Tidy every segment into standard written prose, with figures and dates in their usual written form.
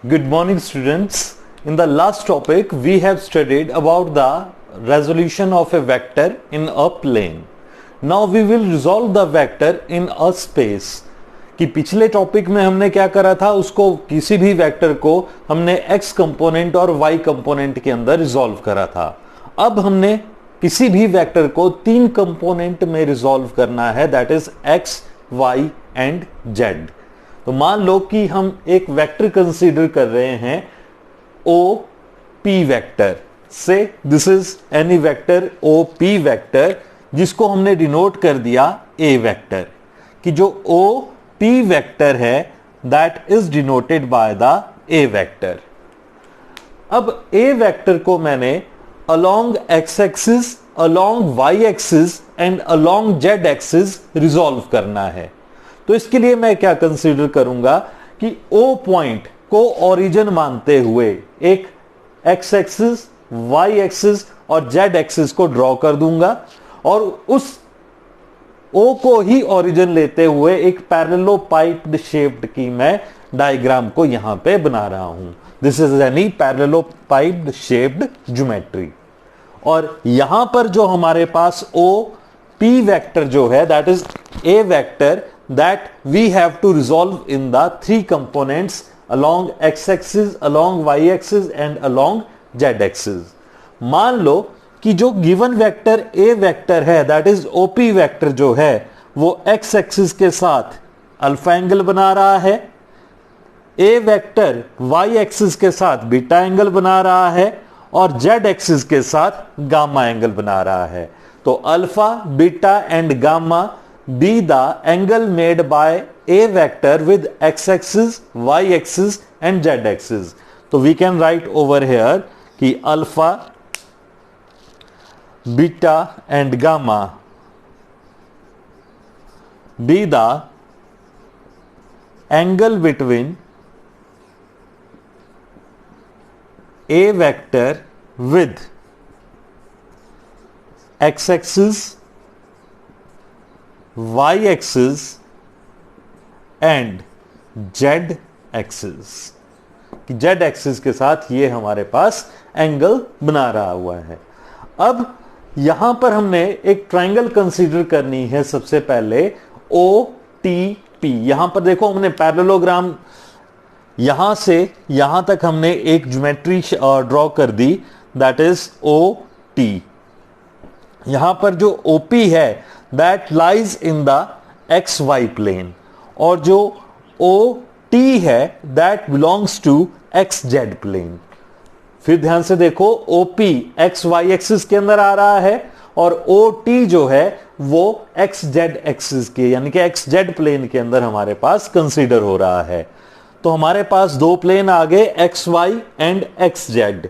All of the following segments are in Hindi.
Good morning, students. In the last topic, we have studied about the resolution of a vector in a plane. Now we will resolve the vector in a space. कि पिछले टॉपिक में हमने क्या करा था, उसको किसी भी वेक्टर को हमने x कंपोनेंट और y कंपोनेंट के अंदर रिजॉल्व करा था. अब हमने किसी भी वेक्टर को तीन कंपोनेंट में रिजॉल्व करना है, that is x, y and z. तो मान लो कि हम एक वेक्टर कंसीडर कर रहे हैं ओ पी वेक्टर से. This is any vector O P vector जिसको हमने डिनोट कर दिया ए वेक्टर. कि जो ओ पी वेक्टर है that is denoted by the A vector. अब ए वेक्टर को मैंने along X axis, along Y axis and along Z axis resolve करना है. तो इसके लिए मैं क्या कंसीडर करूंगा कि ओ पॉइंट को ओरिजिन मानते हुए एक एक्स एक्सिस, वाई एक्सिस और जेड एक्सिस को ड्रॉ कर दूंगा और उस ओ को ही ओरिजिन लेते हुए एक पैरेललोपाइप्ड शेप्ड की मैं डायग्राम को यहां पे बना रहा हूं. This is any parallelepiped shaped geometry. और यहां पर जो हमारे पास ओ पी वेक्टर जो है that is a vector that we have to resolve in the three components along x-axis, along y-axis and along z-axis. मान लो कि जो गिवन वेक्टर a वेक्टर है दैट इज OP वेक्टर जो है वो x एक्सिस के साथ अल्फा एंगल बना रहा है, a वेक्टर y एक्सिस के साथ बीटा एंगल बना रहा है और z एक्सिस के साथ गामा एंगल बना रहा है. तो alpha, beta and gamma be the angle made by a vector with x-axis, y-axis and z-axis. So we can write over here कि alpha, beta and gamma be the angle between a vector with x-axis, y axis and z axis. कि z एक्सिस के साथ ये हमारे पास एंगल बना रहा हुआ है. अब यहां पर हमने एक ट्रायंगल कंसीडर करनी है. सबसे पहले ओ टी पी. यहां पर देखो हमने पैरेललोग्राम यहां से यहां तक हमने एक ज्योमेट्री ड्रॉ कर दी दैट इज ओ टी. यहां पर जो ओपी है that lies in the X Y plane और जो ओ टी है that belongs to X Z plane. फिर ध्यान से देखो ओपी एक्स वाई एक्सिस के अंदर आ रहा है और ओ टी जो है वो एक्स जेड एक्सिस के यानी कि एक्स जेड प्लेन के अंदर हमारे पास कंसीडर हो रहा है. तो हमारे पास दो प्लेन आ गए X Y and X Z.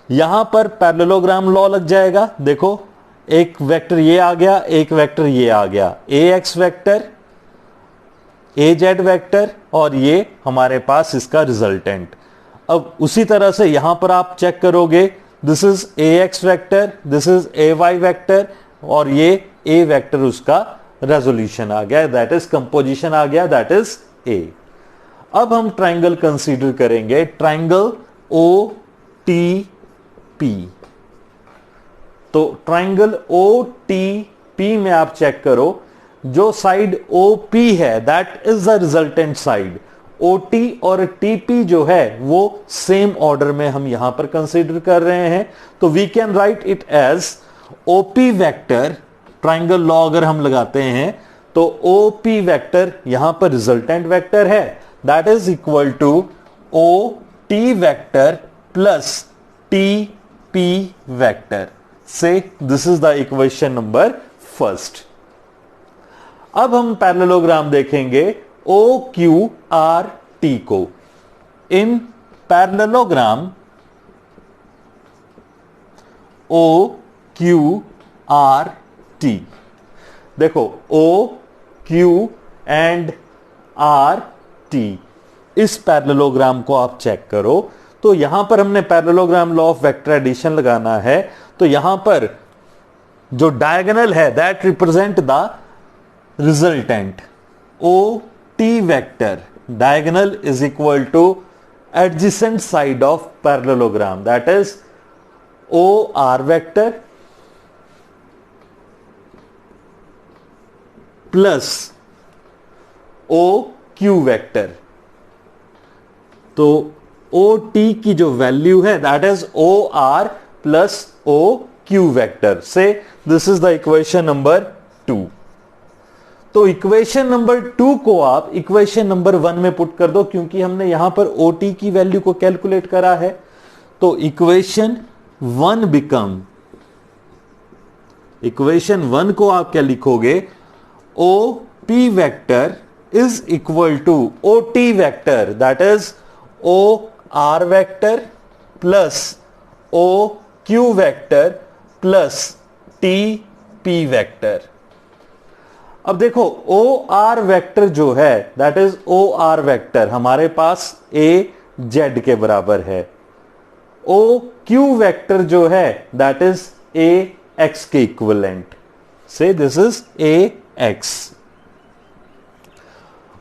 यहां पर पैरेललोग्राम लॉ लग जाएगा. देखो एक वेक्टर ये आ गया, एक वेक्टर ये आ गया, ए एक्स वेक्टर, ए जेड वेक्टर और ये हमारे पास इसका रिजल्टेंट. अब उसी तरह से यहां पर आप चेक करोगे this is A X vector, this is A Y vector और ये ए वेक्टर उसका रेजोल्यूशन आ गया दैट इज कंपोजिशन आ गया दैट इज ए. अब हम ट्राइंगल कंसीडर करेंगे, ट्राइंगल ओ टी पी. तो ट्राइंगल ओ टी पी में आप चेक करो जो साइड ओ पी है that is the resultant side. O T और टी पी जो है वो सेम ऑर्डर में हम यहां पर कंसीडर कर रहे हैं. तो we can write it as O P vector. Triangle law अगर हम लगाते हैं तो ओ पी वेक्टर यहां पर रिजल्टेंट वेक्टर है that is equal to O T vector plus T P vector. से this is the equation number first. अब हम पैरेललोग्राम देखेंगे ओ क्यू आर टी को. In parallelogram O Q R T देखो O Q and R T इस पैरेललोग्राम को आप चेक करो. तो यहां पर हमने parallelogram law of vector addition लगाना है. तो यहां पर जो डायगोनल है that represent the resultant O T vector. Diagonal is equal to adjacent side of parallelogram, that is OR vector plus OQ vector. तो OT की जो वैल्यू है that is OR plus OQ vector से this is the equation number 2। तो इक्वेशन नंबर 2 को आप इक्वेशन नंबर 1 में पुट कर दो, क्योंकि हमने यहां पर OT की वैल्यू को कैलकुलेट करा है। तो इक्वेशन 1 को आप क्या लिखोगे, OP vector is equal to OT vector, that is OR vector plus OQ vector plus TP vector. अब देखो OR वेक्टर जो है दैट इज OR वेक्टर हमारे पास AZ के बराबर है। OQ वेक्टर जो है दैट इज AX के इक्विवेलेंट से दिस इज AX।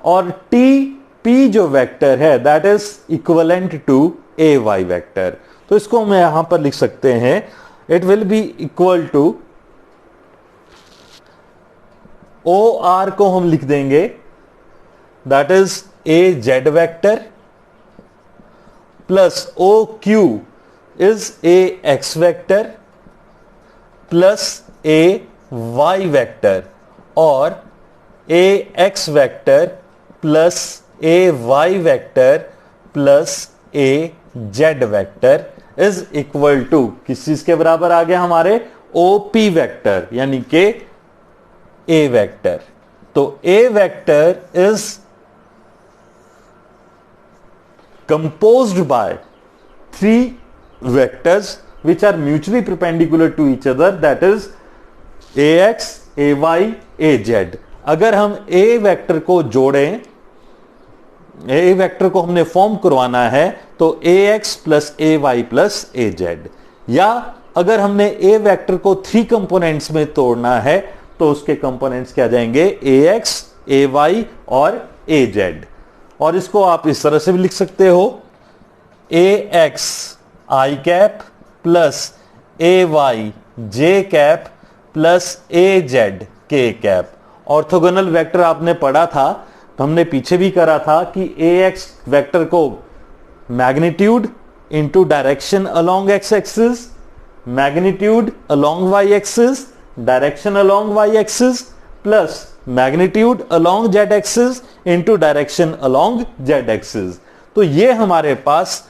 और TP जो वेक्टर है that is equivalent to AY vector. तो इसको मैं यहां पर लिख सकते हैं, it will be equal to OR को हम लिख देंगे that is AZ vector plus OQ is AX vector plus AY vector और AX vector plus AY vector plus AZ vector is equal to किस चीज के बराबर आ गया, हमारे OP वेक्टर यानी कि A वेक्टर। तो A vector is composed by 3 vectors which are mutually perpendicular to each other, that is AX, AY, AZ। अगर हम A वेक्टर को जोड़ें, A वेक्टर को हमने फॉर्म करवाना है तो AX plus AY plus AZ, या अगर हमने A वेक्टर को 3 कंपोनेंट्स में तोड़ना है तो उसके कंपोनेंट्स क्या जाएंगे, AX, AY और AZ। और इसको आप इस तरह से भी लिख सकते हो, AX I cap plus AY J cap plus AZ K cap. Orthogonal vector आपने पढ़ा था, हमने पीछे भी करा था कि AX वेक्टर को magnitude into direction along X axis, magnitude along Y axis, direction along Y axis plus magnitude along Z axis into direction along Z axis. तो ये हमारे पास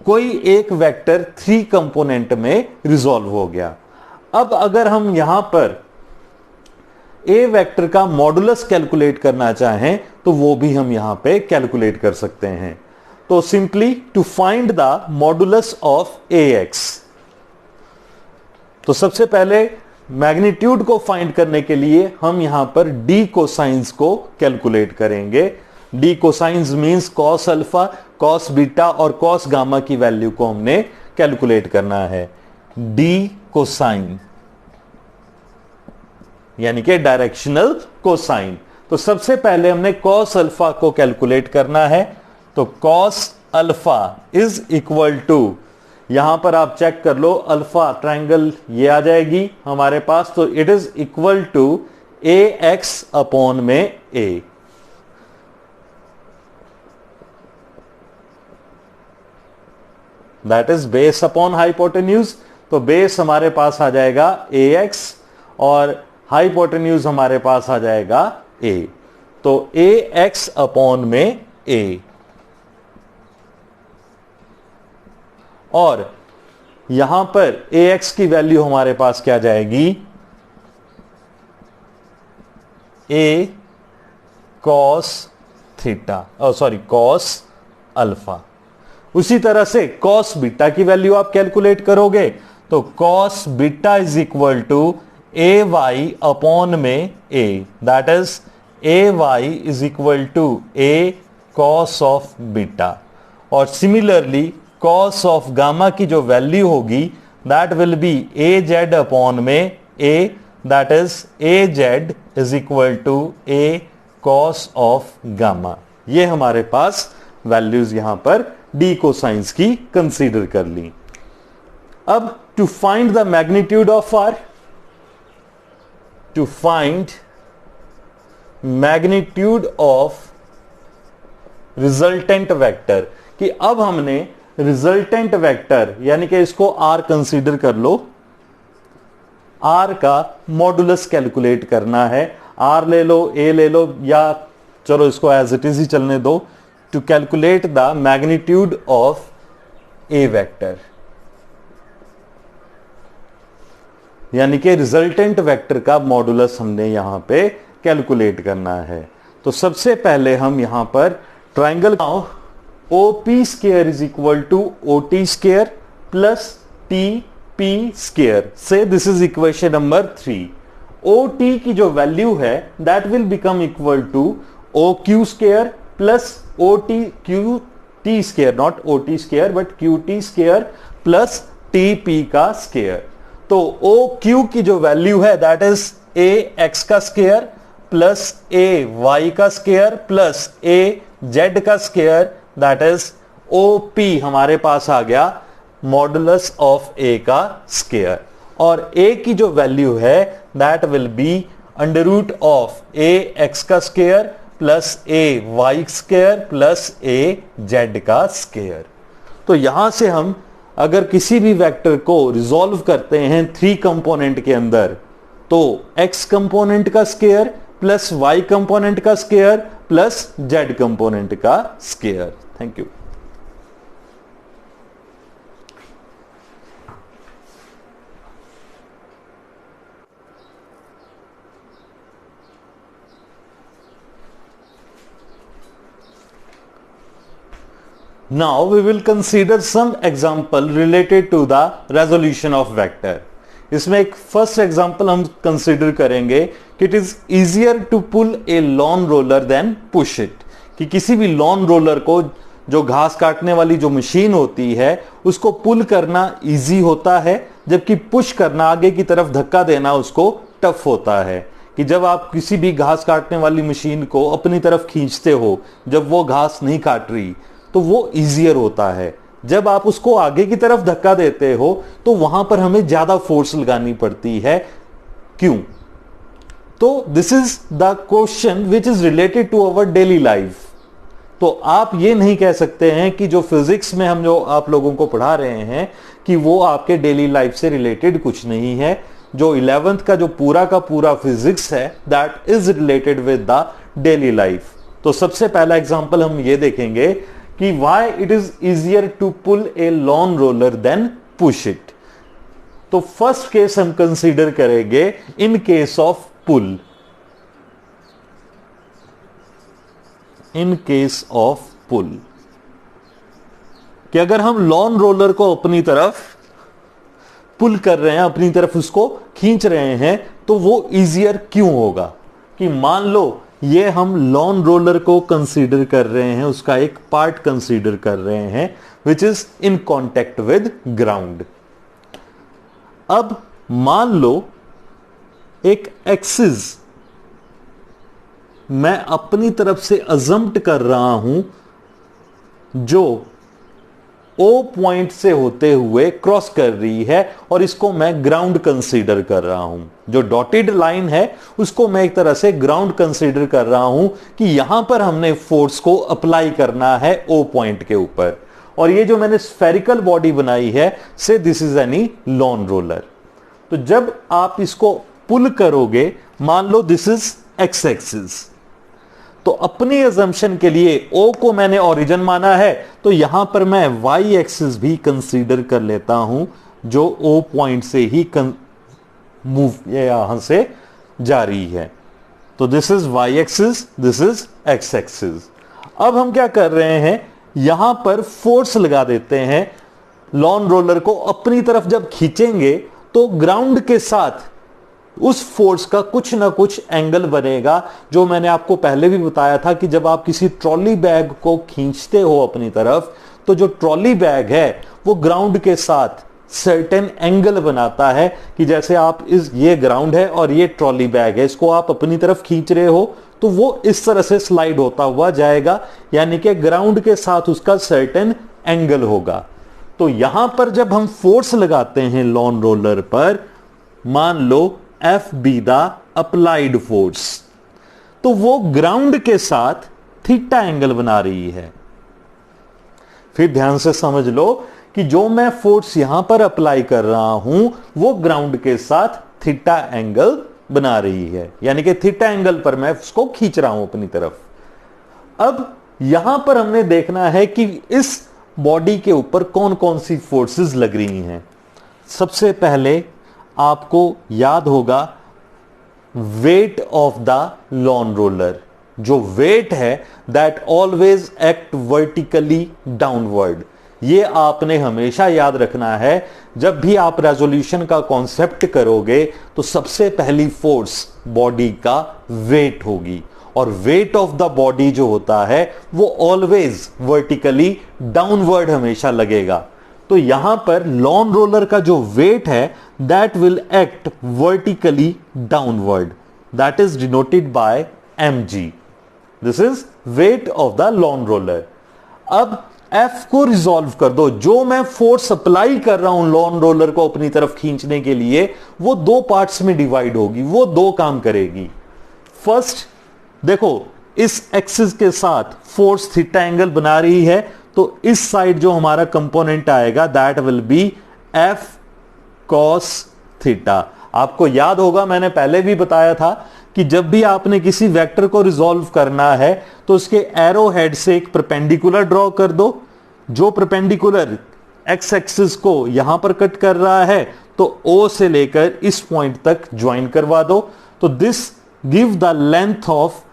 कोई एक वेक्टर 3 कंपोनेंट में रिजॉल्व हो गया। अब अगर हम यहां पर A वेक्टर का मॉडुलस कैलकुलेट करना चाहें तो वो भी हम यहां पे कैलकुलेट कर सकते हैं। तो simply to find the modulus of AX, तो सबसे पहले मैग्नीट्यूड को फाइंड करने के लिए हम यहां पर D कोसाइंस को कैलकुलेट करेंगे। D cosines means cos alpha, cos beta और कॉस गामा की वैल्यू को हमने कैलकुलेट करना है। D कोसाइन यानी कि डायरेक्शनल कोसाइन। तो सबसे पहले हमने कॉस अल्फा को कैलकुलेट करना है। तो cos alpha is equal to, यहां पर आप चेक कर लो, अल्फा ट्रायंगल ये आ जाएगी हमारे पास, तो it is equal to AX upon में A। That is base upon hypotenuse. तो बेस हमारे पास आ जाएगा AX और हाइपोटेन्यूज हमारे पास आ जाएगा A। तो AX अपॉन में A, और यहां पर AX की वैल्यू हमारे पास क्या जाएगी, A cos theta, sorry cos alpha. उसी तरह से कॉस बीटा की वैल्यू आप कैलकुलेट करोगे तो cos beta is equal to AY upon में A, that is AY is equal to A cos of beta. और सिमिलरली कॉस ऑफ गामा की जो वैल्यू होगी that will be AZ upon में A, that is AZ is equal to A cos of gamma. ये हमारे पास वैल्यूज यहां पर डी कोसाइंस की कंसीडर कर ली। अब to find the magnitude of R, to find magnitude of resultant vector, कि अब हमने रिजल्टेंट वेक्टर यानी कि इसको आर कंसीडर कर लो, आर का मॉडुलस कैलकुलेट करना है। आर ले लो, ए ले लो, या चलो इसको एज इट इज ही चलने दो। To calculate the magnitude of a vector, यानी कि रिजल्टेंट वेक्टर का मॉडुलस हमने यहां पे कैलकुलेट करना है। तो सबसे पहले हम यहां पर triangle OP square is equal to OT square plus TP square so this is equation number 3। OT की जो वैल्यू है that will become equal to OQ square plus QT square, not OT square but QT square plus TP का स्क्वायर। तो OQ की जो वैल्यू है दैट इज AX का स्क्वायर प्लस AY का स्क्वायर प्लस AZ का स्क्वायर, दैट इज OP हमारे पास आ गया मॉडुलस ऑफ A का स्क्वायर। और A की जो वैल्यू है that will be under root of AX का square plus AY square plus AZ का स्क्वायर। तो यहां से हम अगर किसी भी वेक्टर को रिजॉल्व करते हैं 3 कंपोनेंट के अंदर, तो X कंपोनेंट का स्क्वायर प्लस Y कंपोनेंट का स्क्वायर प्लस Z कंपोनेंट का square. Thank you. Now we will consider some example related to the resolution of vector। इसमें एक फर्स्ट एग्जांपल हम कंसीडर करेंगे कि it is easier to pull a lawn roller than push it, कि किसी भी लॉन रोलर को, जो घास काटने वाली जो मशीन होती है, उसको पुल करना इजी होता है, जबकि पुश करना, आगे की तरफ धक्का देना उसको टफ होता है। कि जब आप किसी भी घास काटने वाली मशीन को अपनी तरफ खींचते हो, जब वो घास नहीं काट रही, तो वो इजियर होता है। जब आप उसको आगे की तरफ धक्का देते हो तो वहां पर हमें ज्यादा फोर्स लगानी पड़ती है। क्यों? तो this is the question which is related to our daily life. तो आप ये नहीं कह सकते हैं कि जो फिजिक्स में हम जो आप लोगों को पढ़ा रहे हैं कि वो आपके डेली लाइफ से रिलेटेड कुछ नहीं है। जो 11th का जो पूरा का पूरा फिजिक्स है that is related with the daily life. तो सबसे पहला एग्जांपल हम ये देखेंगे कि why it is easier to pull a lawn roller than push it। तो फर्स्ट केस हम कंसीडर करेंगे in case of pull, in case of pull, कि अगर हम लॉन रोलर को अपनी तरफ पुल कर रहे हैं, अपनी तरफ उसको खींच रहे हैं, तो वो इजियर क्यों होगा? कि मान लो ये हम लॉन रोलर को कंसीडर कर रहे हैं, उसका एक पार्ट कंसीडर कर रहे हैं which is in contact with ground. अब मान लो एक एक्सिस मैं अपनी तरफ से अजम्प्ट कर रहा हूं जो O पॉइंट से होते हुए क्रॉस कर रही है, और इसको मैं ग्राउंड कंसीडर कर रहा हूं। जो डॉटेड लाइन है उसको मैं एक तरह से ग्राउंड कंसीडर कर रहा हूं कि यहां पर हमने फोर्स को अप्लाई करना है O पॉइंट के ऊपर। और ये जो मैंने स्फेरिकल बॉडी बनाई है, से this is any lawn roller. तो जब आप इसको पुल करोगे, मान लो दिस इज एक्स एक्सिस, तो अपनी अजम्पशन के लिए O को मैंने ओरिजिन माना है, तो यहां पर मैं Y एक्सिस भी कंसीडर कर लेता हूं जो O पॉइंट से ही मूव यहां से जा रही है। तो this is Y axis, this is X axis. अब हम क्या कर रहे हैं, यहां पर फोर्स लगा देते हैं। लॉन रोलर को अपनी तरफ जब खींचेंगे तो ग्राउंड के साथ उस फोर्स का कुछ ना कुछ एंगल बनेगा, जो मैंने आपको पहले भी बताया था कि जब आप किसी ट्रॉली बैग को खींचते हो अपनी तरफ, तो जो ट्रॉली बैग है वो ग्राउंड के साथ सर्टेन एंगल बनाता है। कि जैसे आप ये ग्राउंड है और ये ट्रॉली बैग है, इसको आप अपनी तरफ खींच रहे हो तो वो इस तरह से स्लाइड होता हुआ जाएगा, यानी कि ग्राउंड के साथ उसका सर्टेन एंगल होगा। तो यहां पर जब हम फोर्स लगाते हैं लॉन रोलर पर, मान लो F be the applied force, तो वो ग्राउंड के साथ थीटा एंगल बना रही है। फिर ध्यान से समझ लो कि जो मैं फोर्स यहां पर अप्लाई कर रहा हूं वो ग्राउंड के साथ थीटा एंगल बना रही है, यानी कि थीटा एंगल पर मैं उसको खींच रहा हूं अपनी तरफ। अब यहां पर हमने देखना है कि इस बॉडी के ऊपर कौन कौन सी फोर्सेस लग रही हैं। सबसे पहले आपको याद होगा weight of the lawn roller. जो वेट है that always act vertically downward. ये आपने हमेशा याद रखना है। जब भी आप रेजोल्यूशन का कॉन्सेप्ट करोगे तो सबसे पहली फोर्स बॉडी का वेट होगी, और वेट ऑफ द बॉडी जो होता है वो ऑलवेज वर्टिकली डाउनवर्ड हमेशा लगेगा। तो यहां पर लॉन रोलर का जो वेट है that will act vertically downward, that is denoted bye mg। This is weight of the lawn roller. अब F को रिजॉल्व कर दो। जो मैं फोर्स अप्लाई कर रहा हूं लॉन रोलर को अपनी तरफ खींचने के लिए, वो दो पार्ट्स में डिवाइड होगी, वो दो काम करेगी। फर्स्ट देखो, इस एक्सिस के साथ फोर्स थीटा एंगल बना रही है, तो इस साइड जो हमारा कंपोनेंट आएगा that will B F cos theta. आपको याद होगा मैंने पहले भी बताया था कि जब भी आपने किसी वेक्टर को रिजॉल्व करना है तो उसके एरो हेड से एक परपेंडिकुलर ड्रॉ कर दो। जो परपेंडिकुलर एक्स एक्सिस को यहां पर कट कर रहा है तो O से लेकर इस पॉइंट तक ज्वाइन करवा दो। तो this give the length of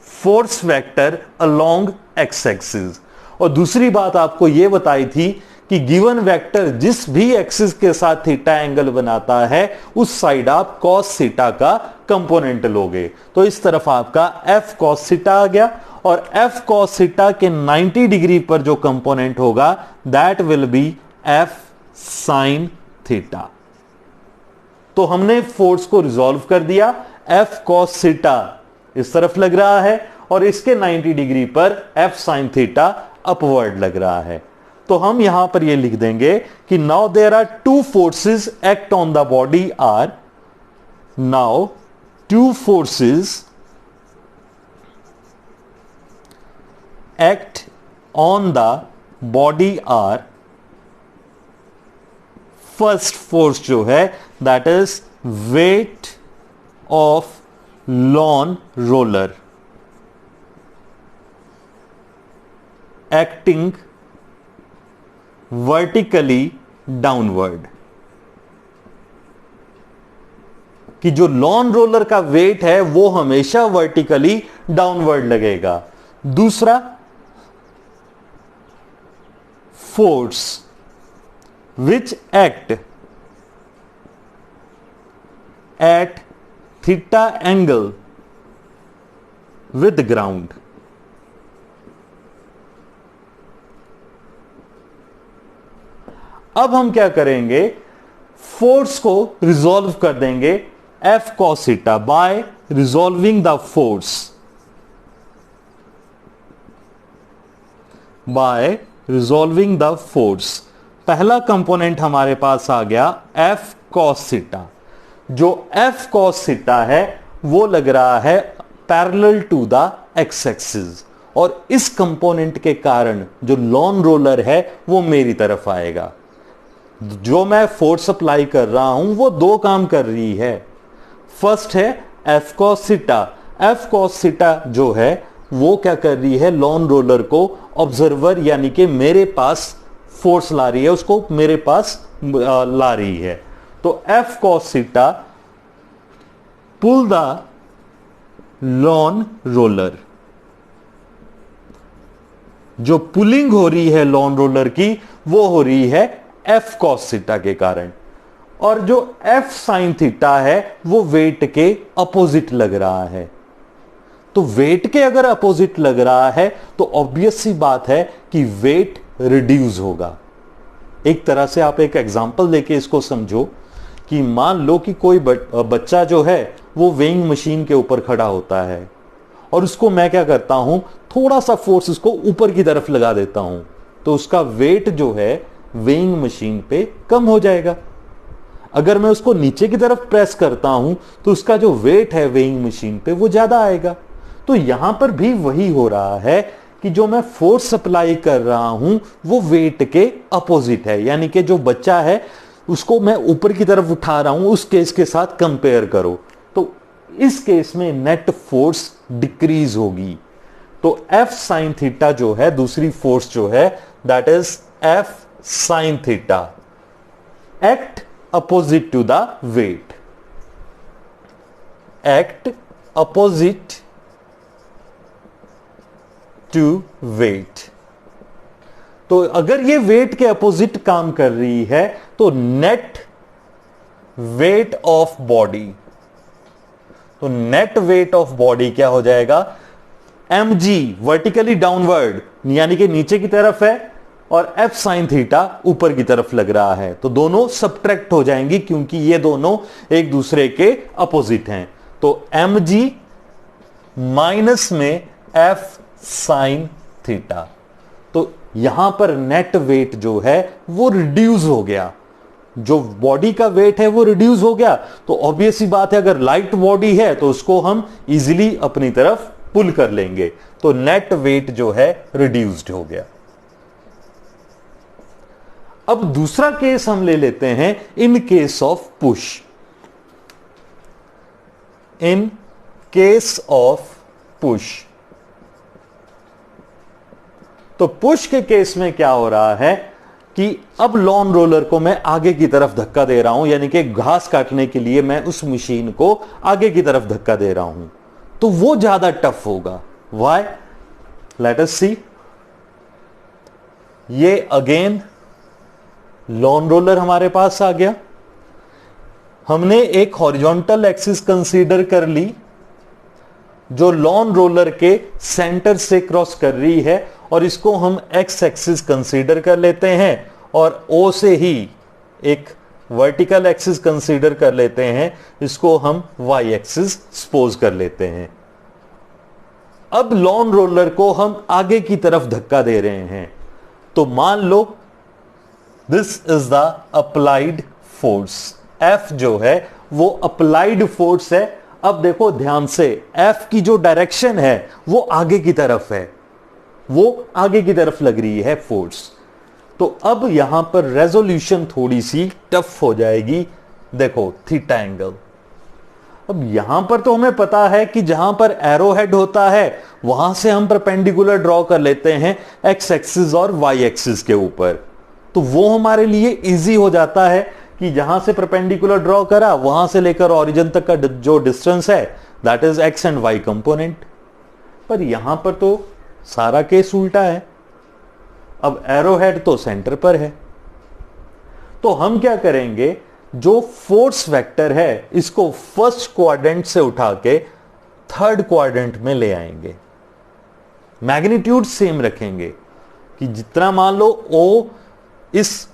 force vector along X axis. और दूसरी बात आपको यह बताई थी कि गिवन वेक्टर जिस भी एक्सिस के साथ थीटा एंगल बनाता है उस साइड आप cos थीटा का कंपोनेंट लोगे। तो इस तरफ आपका F cos थीटा आ गया, और F cos थीटा के 90 डिग्री पर जो कंपोनेंट होगा that will B F sin theta. तो हमने फोर्स को रिजॉल्व कर दिया। F cos थीटा इस तरफ लग रहा है और इसके 90 डिग्री पर F sin थीटा अपवर्ड लग रहा है। तो हम यहां पर ये लिख देंगे कि now there are two forces act on the body are, now two forces act on the body are. First force जो है that is weight of lawn roller acting vertically downward. कि जो लॉन रोलर का वेट है वो हमेशा वर्टिकली डाउनवर्ड लगेगा। दूसरा force which act at theta angle with ground. अब हम क्या करेंगे, फोर्स को रिजॉल्व कर देंगे F cos theta by resolving the force, by resolving the force. पहला कंपोनेंट हमारे पास आ गया F cos थीटा। जो F cos थीटा है वो लग रहा है parallel to the x axis, और इस कंपोनेंट के कारण जो लॉन रोलर है वो मेरी तरफ आएगा। जो मैं फोर्स अप्लाई कर रहा हूं वो दो काम कर रही है। फर्स्ट है F cos theta. F cos theta जो है वो क्या कर रही है, लॉन रोलर को ऑब्जर्वर यानी कि मेरे पास फोर्स ला रही है, उसको मेरे पास ला रही है। तो F cos theta pull the lawn roller. जो पुलिंग हो रही है लॉन रोलर की वो हो रही है F cos थीटा के कारण, और जो F sin थीटा है वो वेट के अपोजिट लग रहा है। तो वेट के अगर अपोजिट लग रहा है तो ऑब्वियस सी बात है कि वेट रिड्यूस होगा। एक तरह से आप एक एग्जांपल लेके इसको समझो कि मान लो कि कोई बच्चा जो है वो वेइंग मशीन के ऊपर खड़ा होता है और उसको मैं क्या करता हूं, थोड़ा सा फोर्स इसको ऊपर की तरफ लगा देता हूं, तो उसका वेट जो है वेइंग मशीन पे कम हो जाएगा। अगर मैं उसको नीचे की तरफ प्रेस करता हूं तो उसका जो वेट है वेइंग मशीन पे वो ज्यादा आएगा। तो यहां पर भी वही हो रहा है कि जो मैं फोर्स अप्लाई कर रहा हूं वो वेट के अपोजिट है, यानी कि जो बच्चा है उसको मैं ऊपर की तरफ उठा रहा हूं, उस केस के साथ कंपेयर करो तो इस केस में नेट फोर्स डिक्रीज होगी। तो F साइन थीटा जो है, दूसरी फोर्स जो है, that is F sine theta act opposite to the weight, act opposite to weight. तो अगर ये वेट के अपोजिट काम कर रही है तो नेट वेट ऑफ बॉडी, तो नेट वेट ऑफ बॉडी क्या हो जाएगा, mg वर्टिकली डाउनवर्ड यानी कि नीचे की तरफ है और F साइन थीटा ऊपर की तरफ लग रहा है, तो दोनों सबट्रैक्ट हो जाएंगी क्योंकि ये दोनों एक दूसरे के अपोजिट हैं। तो mg माइनस में F साइन थीटा, तो यहां पर नेट वेट जो है वो रिड्यूस हो गया, जो बॉडी का वेट है वो रिड्यूस हो गया। तो ऑब्वियस ही बात है, अगर लाइट बॉडी है तो उसको हम इजीली अपनी तरफ पुल कर लेंगे, तो नेट वेट जो है रिड्यूस्ड हो गया। अब दूसरा केस हम ले लेते हैं, इन case of push. In case of push, तो पुश के केस में क्या हो रहा है कि अब लॉन रोलर को मैं आगे की तरफ धक्का दे रहा हूं, यानी कि घास काटने के लिए मैं उस मशीन को आगे की तरफ धक्का दे रहा हूं, तो वो ज्यादा टफ होगा। व्हाई, लेट अस सी। ये अगेन लॉन रोलर हमारे पास आ गया, हमने एक हॉरिजॉन्टल एक्सिस कंसीडर कर ली जो लॉन रोलर के सेंटर से क्रॉस कर रही है, और इसको हम एक्स एक्सिस कंसीडर कर लेते हैं और ओ से ही एक वर्टिकल एक्सिस कंसीडर कर लेते हैं, इसको हम वाई एक्सिस सपोज कर लेते हैं। अब लॉन रोलर को हम आगे की तरफ धक्का दे रहे हैं, तो मान लो this is the applied force, F जो है वो अप्लाइड फोर्स है। अब देखो ध्यान से, F की जो डायरेक्शन है वो आगे की तरफ है, वो आगे की तरफ लग रही है फोर्स। तो अब यहां पर रेजोल्यूशन थोड़ी सी टफ हो जाएगी। देखो थीटा एंगल, अब यहां पर तो हमें पता है कि जहां पर एरो हेड होता है वहां से हम परपेंडिकुलर ड्रॉ कर लेते हैं एक्स एक्सिस और वाई एक्सिस के ऊपर, तो वो हमारे लिए इजी हो जाता है कि जहां से परपेंडिकुलर ड्रॉ करा वहां से लेकर ओरिजिन तक का जो डिस्टेंस है that is x and y component. पर यहां पर तो सारा केस उल्टा है, अब एरो हेड तो सेंटर पर है, तो हम क्या करेंगे, जो फोर्स वेक्टर है इसको फर्स्ट क्वाड्रेंट से उठा के थर्ड क्वाड्रेंट में ले आएंगे, मैग्नीट्यूड सेम रखेंगे कि जितना मान लो ओ इस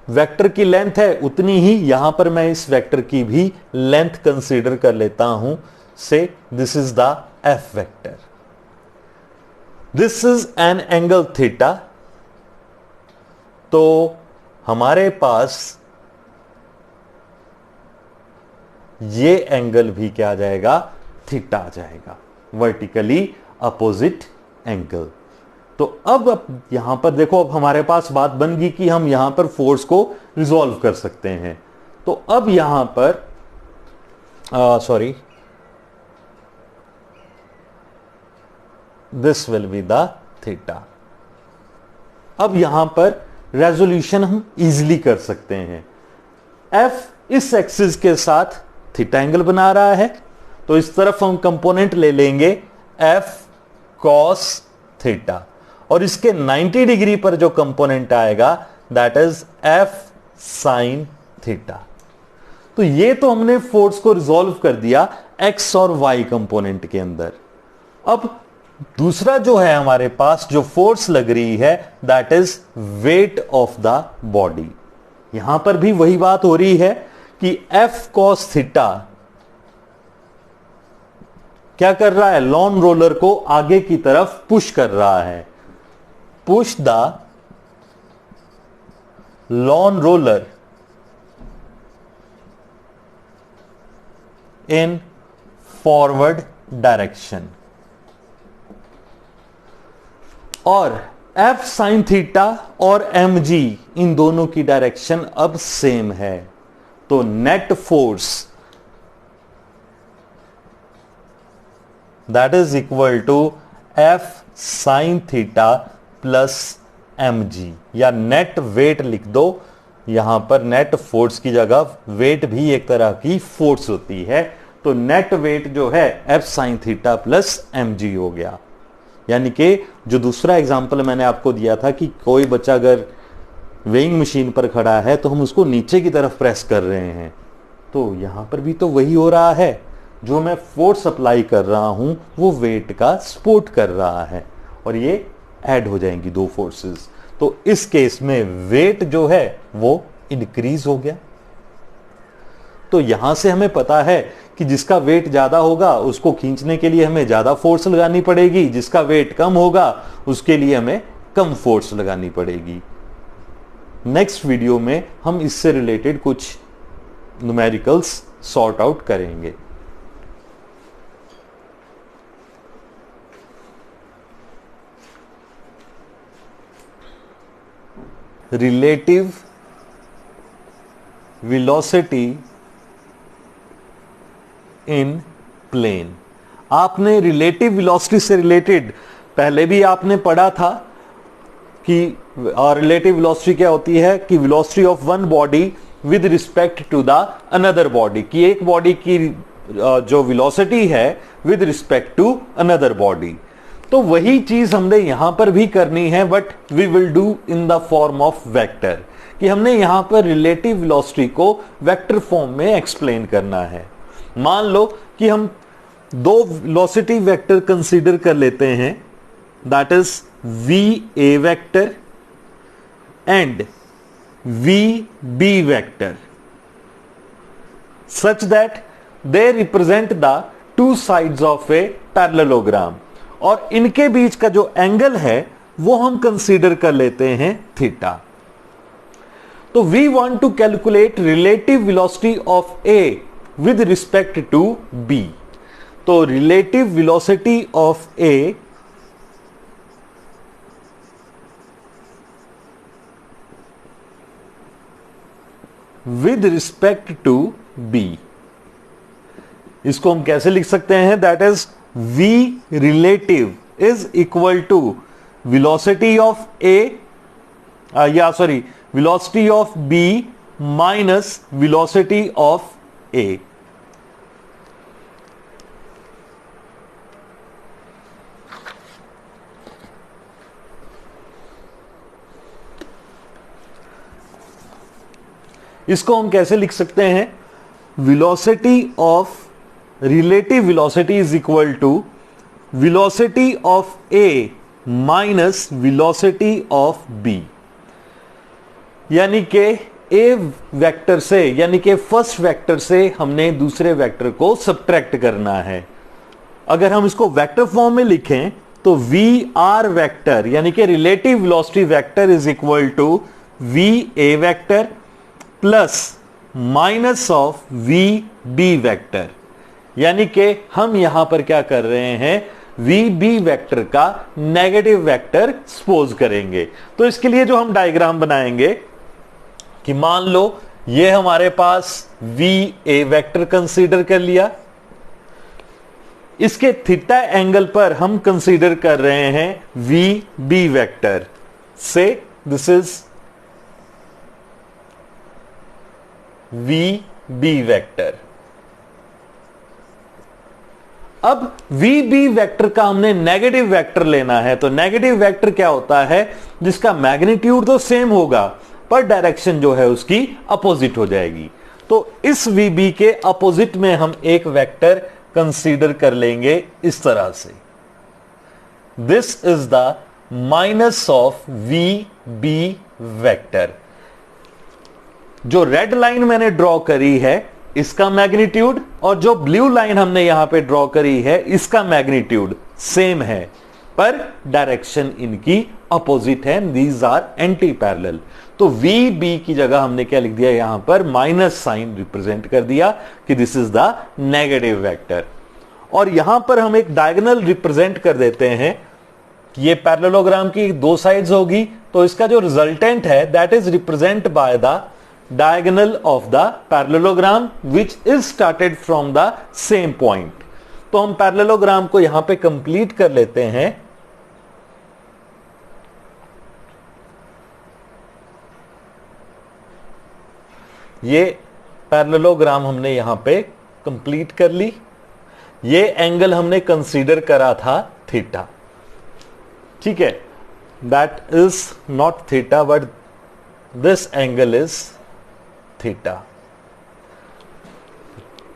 वेक्टर की लेंथ है उतनी ही यहां पर मैं इस वेक्टर की भी लेंथ कंसीडर कर लेता हूं, से this is the F vector, this is an angle theta. तो हमारे पास ये एंगल भी क्या आ जाएगा, थीटा आ जाएगा, वर्टिकली अपोजिट एंगल। तो अब यहां पर देखो, अब हमारे पास बात बन गई कि हम यहां पर फोर्स को रिजॉल्व कर सकते हैं। तो अब यहां पर sorry, this will be the theta. अब यहां पर रेजोल्यूशन हम इजीली कर सकते हैं। एफ इस एक्सिस के साथ थीटा एंगल बना रहा है, तो इस तरफ हम कंपोनेंट ले लेंगे एफ कॉस थीटा, और इसके 90 डिग्री पर जो कंपोनेंट आएगा that is F sine theta. तो ये तो हमने फोर्स को रिजॉल्व कर दिया एक्स और वाई कंपोनेंट के अंदर। अब दूसरा जो है हमारे पास जो फोर्स लग रही है that is weight of the body. यहां पर भी वही बात हो रही है कि एफ कॉस थीटा क्या कर रहा है, लॉन रोलर को आगे की तरफ पुश कर रहा है। Push the lawn roller in forward direction. और एफ साइन थीटा और एम जी इन दोनों की डायरेक्शन अब सेम है, तो net force that is equal to F sine theta plus M G, या नेट वेट लिख दो। यहां पर नेट फोर्स की जगह वेट भी एक तरह की फोर्स होती है, तो नेट वेट जो है F sine theta plus M G हो गया। यानी कि जो दूसरा एग्जांपल मैंने आपको दिया था कि कोई बच्चा अगर वेइंग मशीन पर खड़ा है तो हम उसको नीचे की तरफ प्रेस कर रहे हैं, तो यहां पर भी तो वही हो रहा है। जो मैं फोर्स अप्लाई कर रहा हूं वो वेट का सपोर्ट कर रहा है, और ये ऐड हो जाएंगी दो फोर्सेस। तो इस केस में वेट जो है वो इंक्रीज हो गया। तो यहां से हमें पता है कि जिसका वेट ज्यादा होगा उसको खींचने के लिए हमें ज्यादा फोर्स लगानी पड़ेगी, जिसका वेट कम होगा उसके लिए हमें कम फोर्स लगानी पड़ेगी। नेक्स्ट वीडियो में हम इससे रिलेटेड कुछ न्यूमेरिकल्स सॉर्ट आउट करेंगे। Relative velocity in plane. आपने रिलेटिव वेलोसिटी से रिलेटेड पहले भी आपने पढ़ा था कि रिलेटिव वेलोसिटी क्या होती है, कि velocity of one body with respect to the another body, कि एक बॉडी की जो वेलोसिटी है with respect to another body. तो वही चीज हमने यहां पर भी करनी है, but we will do in the form of vector, कि हमने यहां पर रिलेटिव वेलोसिटी को वेक्टर फॉर्म में एक्सप्लेन करना है। मान लो कि हम दो वेलोसिटी वेक्टर कंसीडर कर लेते हैं, that is V A vector and V B vector, such that they represent the two sides of a parallelogram, और इनके बीच का जो एंगल है वो हम कंसीडर कर लेते हैं थीटा। तो we want to calculate relative velocity of A with respect to B. तो relative velocity of A with respect to B, इसको हम कैसे लिख सकते हैं, that is V relative is equal to velocity of A, velocity of B minus velocity of A. इसको हम कैसे लिख सकते हैं, velocity of relative velocity is equal to velocity of A minus velocity of B, यानी कि A वेक्टर से, यानी कि फर्स्ट वेक्टर से हमने दूसरे वेक्टर को सब्ट्रैक्ट करना है। अगर हम इसको वेक्टर फॉर्म में लिखें तो वी आर वेक्टर यानी कि relative velocity vector is equal to V A vector plus minus of V B vector, यानी कि हम यहां पर क्या कर रहे हैं, वी बी वेक्टर का नेगेटिव वेक्टर सपोज करेंगे। तो इसके लिए जो हम डायग्राम बनाएंगे कि मान लो ये हमारे पास वी ए वेक्टर कंसीडर कर लिया, इसके थीटा एंगल पर हम कंसीडर कर रहे हैं वी बी वेक्टर से, this is V B vector. अब वी बी वेक्टर का हमने नेगेटिव वेक्टर लेना है, तो नेगेटिव वेक्टर क्या होता है, जिसका मैग्नीट्यूड तो सेम होगा पर डायरेक्शन जो है उसकी अपोजिट हो जाएगी। तो इस वी बी के अपोजिट में हम एक वेक्टर कंसीडर कर लेंगे इस तरह से, this is the minus of V B vector. जो रेड लाइन मैंने ड्रॉ करी है इसका मैग्नीट्यूड और जो ब्लू लाइन हमने यहां पे ड्रॉ करी है इसका मैग्नीट्यूड सेम है, पर डायरेक्शन इनकी अपोजिट है, दीज आर एंटी पैरेलल। तो वी बी की जगह हमने क्या लिख दिया यहां पर, माइनस साइन रिप्रेजेंट कर दिया कि this is the negative vector. और यहां पर हम एक डायगोनल रिप्रेजेंट कर देते हैं कि ये पैरेललोग्राम की दो साइड्स होगी, तो इसका जो रिजल्टेंट है that is represent by the diagonal of the parallelogram which is started from the same point। तो हम पैरेललोग्राम को यहां पे कंप्लीट कर लेते हैं। ये पैरेललोग्राम हमने यहां पे कंप्लीट कर ली। ये एंगल हमने कंसीडर करा था थीटा, ठीक है, that is not theta but this angle is theta।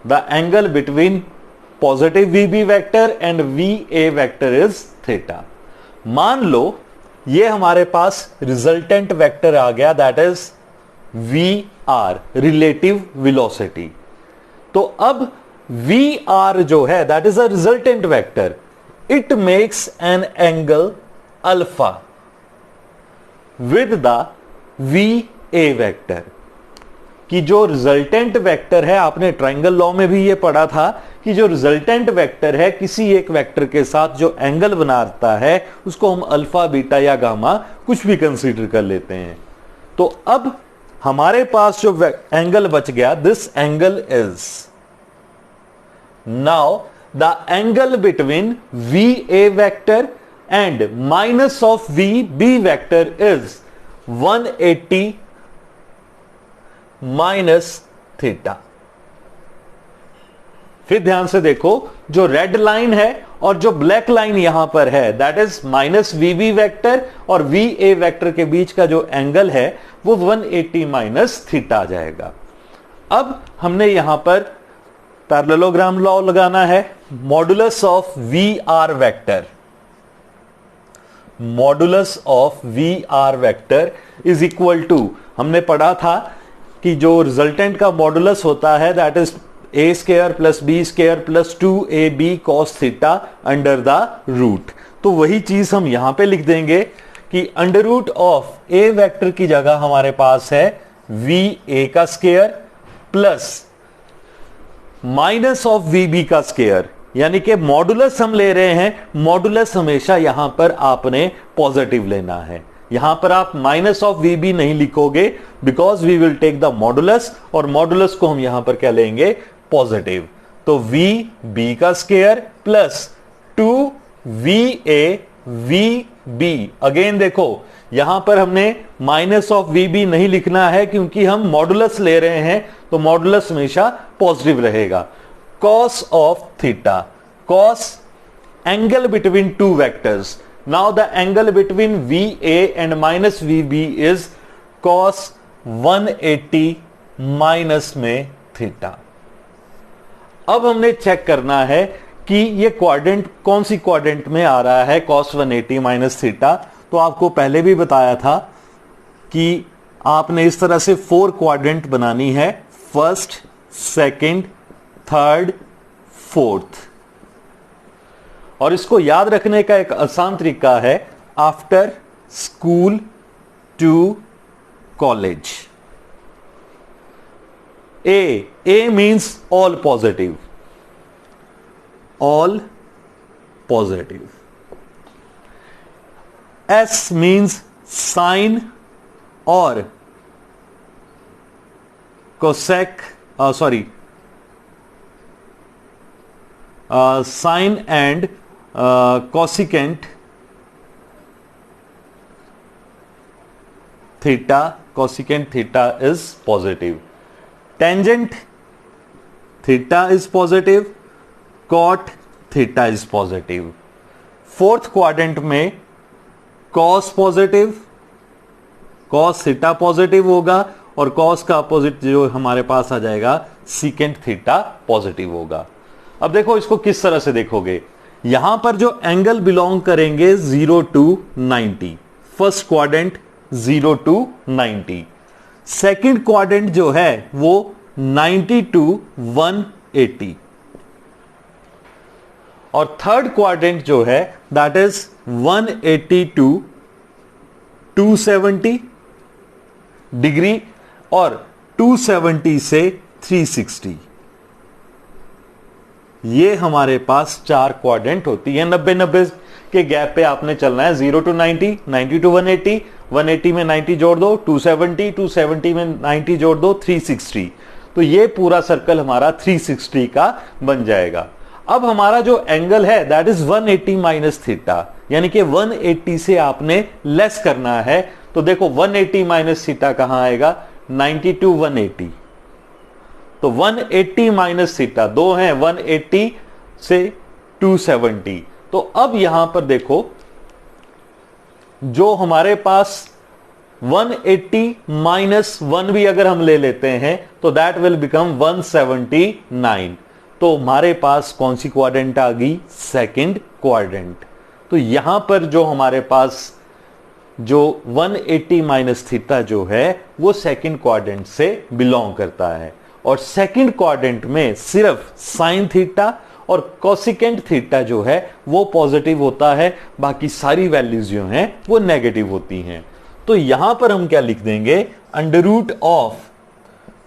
The angle between positive VB vector and VA vector is theta। मान लो ये हमारे पास रिजल्टेंट वेक्टर आ गया that is VR, relative velocity. तो अब VR जो है that is a resultant vector, it makes an angle alpha with the VA vector. कि जो रिजल्टेंट वेक्टर है, आपने ट्रायंगल लॉ में भी ये पढ़ा था कि जो रिजल्टेंट वेक्टर है किसी एक वेक्टर के साथ जो एंगल बनाता है उसको हम अल्फा, बीटा या गामा कुछ भी कंसीडर कर लेते हैं। तो अब हमारे पास जो एंगल बच गया, this angle is now the angle between VA vector and minus of VB vector is 180 minus theta. फिर ध्यान से देखो, जो रेड लाइन है और जो ब्लैक लाइन यहां पर है that is minus VB vector और VA वेक्टर के बीच का जो एंगल है वो 180 माइनस थीटा आ जाएगा। अब हमने यहां पर पैरेललोग्राम लॉ लगाना है। Modulus of VR vector, modulus of VR vector is equal to, हमने पढ़ा था कि जो रिजल्टेंट का मॉडुलस होता है that is a square plus b square plus 2ab cos theta under the root. तो वही चीज हम यहां पे लिख देंगे कि under root of a vector की जगह हमारे पास है va का square plus minus of vb का स्क्वायर, यानी कि मॉडुलस हम ले रहे हैं, मॉडुलस हमेशा यहां पर आपने पॉजिटिव लेना है। यहां पर आप माइनस ऑफ VB नहीं लिखोगे because we will take the modulus, और मॉडुलस को हम यहां पर क्या लेंगे, पॉजिटिव। तो VB का square plus 2VA VB। Again देखो यहां पर हमने माइनस ऑफ VB नहीं लिखना है क्योंकि हम मॉडुलस ले रहे हैं, तो मॉडुलस हमेशा पॉजिटिव रहेगा। Cos of theta, cos angle between two vectors. Now the angle between VA and minus VB is cos 180 minus में थीटा। अब हमने चेक करना है कि ये क्वाड्रेंट कौन सी क्वाड्रेंट में आ रहा है cos 180 माइनस थीटा। तो आपको पहले भी बताया था कि आपने इस तरह से 4 क्वाड्रेंट बनानी है, फर्स्ट, सेकंड, थर्ड, फोर्थ। और इसको याद रखने का एक आसान तरीका है, after school to college. A means all positive, all positive. S means sine और cosec, sine and cosecant theta, cosecant theta is positive, tangent theta is positive, cot theta is positive। Fourth quadrant में cos positive, cos theta positive होगा और cos का अपोजिट जो हमारे पास आ जाएगा secant थीटा पॉजिटिव होगा। अब देखो इसको किस तरह से देखोगे, यहां पर जो एंगल बिलोंग करेंगे 0 to 90, first quadrant 0 to 90, second quadrant जो है वो 90 to 180, और थर्ड क्वाड्रेंट जो है दैट इज 180 टू 270 डिग्री और 270 से 360। ये हमारे पास चार क्वाड्रेंट होती है। 90-90 के गैप पे आपने चलना है, 0 to 90, 90 to 180, 180 में 90 जोड़ दो 270, 270 में 90 जोड़ दो 360। तो ये पूरा सर्कल हमारा 360 का बन जाएगा। अब हमारा जो एंगल है दैट इज 180 माइनस थीटा, यानी कि 180 से आपने लेस करना है। तो देखो 180 माइनस थीटा कहां आएगा, 90 टू 180। तो 180 माइनस थीटा दो हैं, 180 से 270। तो अब यहां पर देखो जो हमारे पास 180 माइनस 1 भी अगर हम ले लेते हैं तो दैट विल बिकम 179। तो हमारे पास कौन सी क्वाड्रेंट आ गई, सेकंड क्वाड्रेंट। तो यहां पर जो हमारे पास जो 180 माइनस थीटा जो है वो सेकंड क्वाड्रेंट से बिलोंग करता है, और सेकंड क्वाड्रेंट में सिर्फ साइन थीटा और कोसिकेंट थीटा जो है वो पॉजिटिव होता है, बाकी सारी वैल्यूज जो हैं वो नेगेटिव होती हैं। तो यहां पर हम क्या लिख देंगे, under root of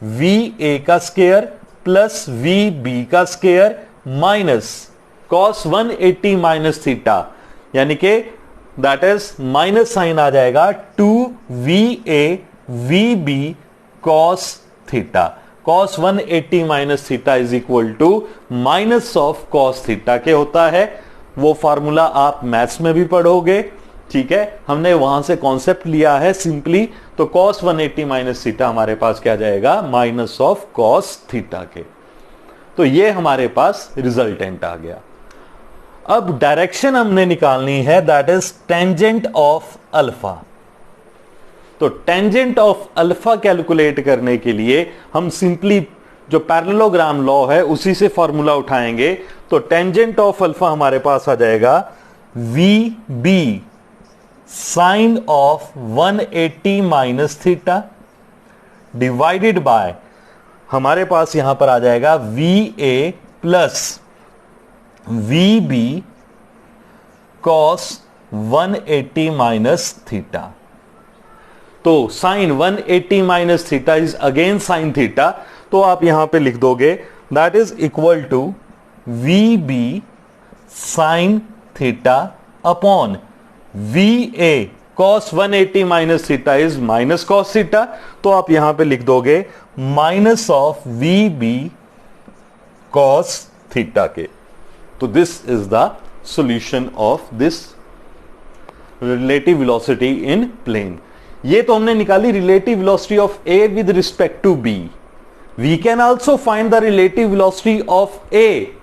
V A का स्क्वायर प्लस वी बी का square minus cos 180 minus theta, यानी कि दैट इज माइनस साइन आ जाएगा 2va vb cos theta. cos 180 minus theta is equal to minus of cos theta के होता है। वो फॉर्मूला आप मैथ्स में भी पढ़ोगे, ठीक है। हमने वहां से कॉन्सेप्ट लिया है सिंपली। तो cos 180 माइनस थीटा हमारे पास क्या जाएगा, माइनस ऑफ cos थीटा के। तो ये हमारे पास रिजल्टेंट आ गया। अब डायरेक्शन हमने निकालनी है, that is tangent of alpha. तो टेंजेंट ऑफ अल्फा कैलकुलेट करने के लिए हम सिंपली जो पैरेललोग्राम लॉ है उसी से फॉर्मूला उठाएंगे। तो टेंजेंट ऑफ अल्फा हमारे पास आ जाएगा V B sine of 180 minus theta divided by, हमारे पास यहां पर आ जाएगा V A plus V B cos 180 minus theta. तो sine 180 minus theta is again sine theta, तो आप यहां पे लिख दोगे that is equal to V B sine theta upon V A cos 180 minus theta is minus cos theta. तो आप यहां पे लिख दोगे minus of V B cos theta के। तो this is the solution of this relative velocity in plane. ये तो हमने निकाली relative velocity of A with respect to B. We can also find the relative velocity of A,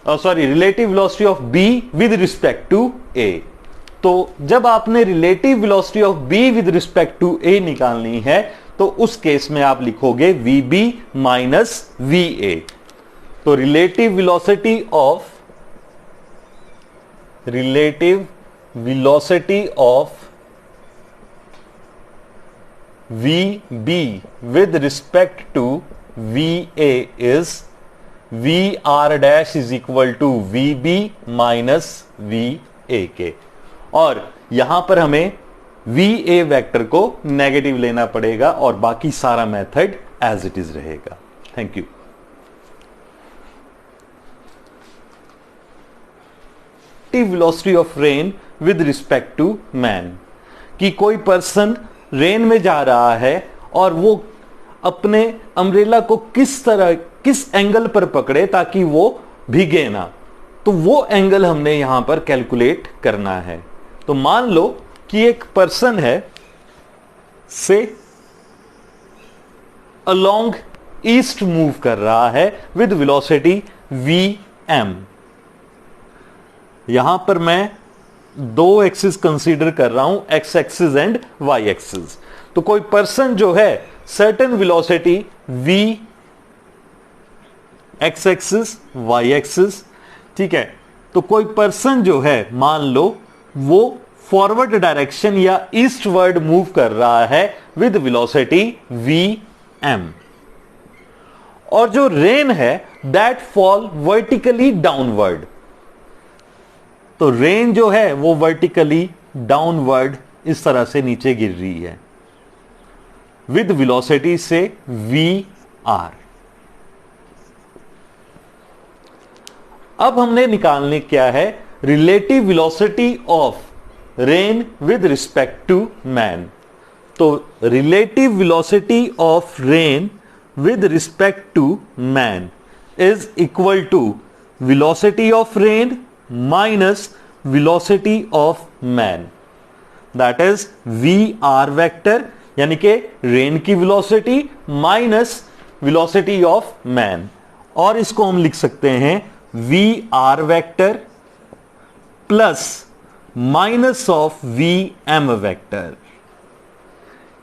sorry relative velocity of B with respect to A. तो जब आपने relative velocity of B with respect to A निकालनी है तो उस केस में आप लिखोगे वी बी माइनस वी ए। तो relative velocity of V B with respect to V A is V R dash is equal to V B minus V A के, और यहां पर हमें वी ए वेक्टर को नेगेटिव लेना पड़ेगा और बाकी सारा मेथड एज इट इज रहेगा। Thank you. Velocity of rain with respect to man, कि कोई पर्सन रेन में जा रहा है और वो अपने अम्ब्रेला को किस एंगल पर पकड़े ताकि वो भीगे ना, तो वो एंगल हमने यहां पर कैलकुलेट करना है। तो मान लो कि एक पर्सन है से अलोंग ईस्ट मूव कर रहा है विद वेलोसिटी वी एम। यहां पर मैं दो एक्सिस कंसीडर कर रहा हूं, x axis and y axis. तो कोई पर्सन जो है certain velocity V x axis y axis, ठीक है। तो कोई पर्सन जो है मान लो वो फॉरवर्ड डायरेक्शन या ईस्टवर्ड मूव कर रहा है विद वेलोसिटी वी एम। और जो रेन है दैट फॉल वर्टिकली डाउनवर्ड। तो रेन जो है वो वर्टिकली डाउनवर्ड इस तरह से नीचे गिर रही है विद वेलोसिटी से VR। अब हमने निकालने क्या है, relative velocity of rain with respect to man. तो relative velocity of rain with respect to man is equal to velocity of rain minus velocity of man, that is VR vector, यानी कि रेन की velocity minus velocity of man. और इसको हम लिख सकते हैं VR vector plus minus of VM vector.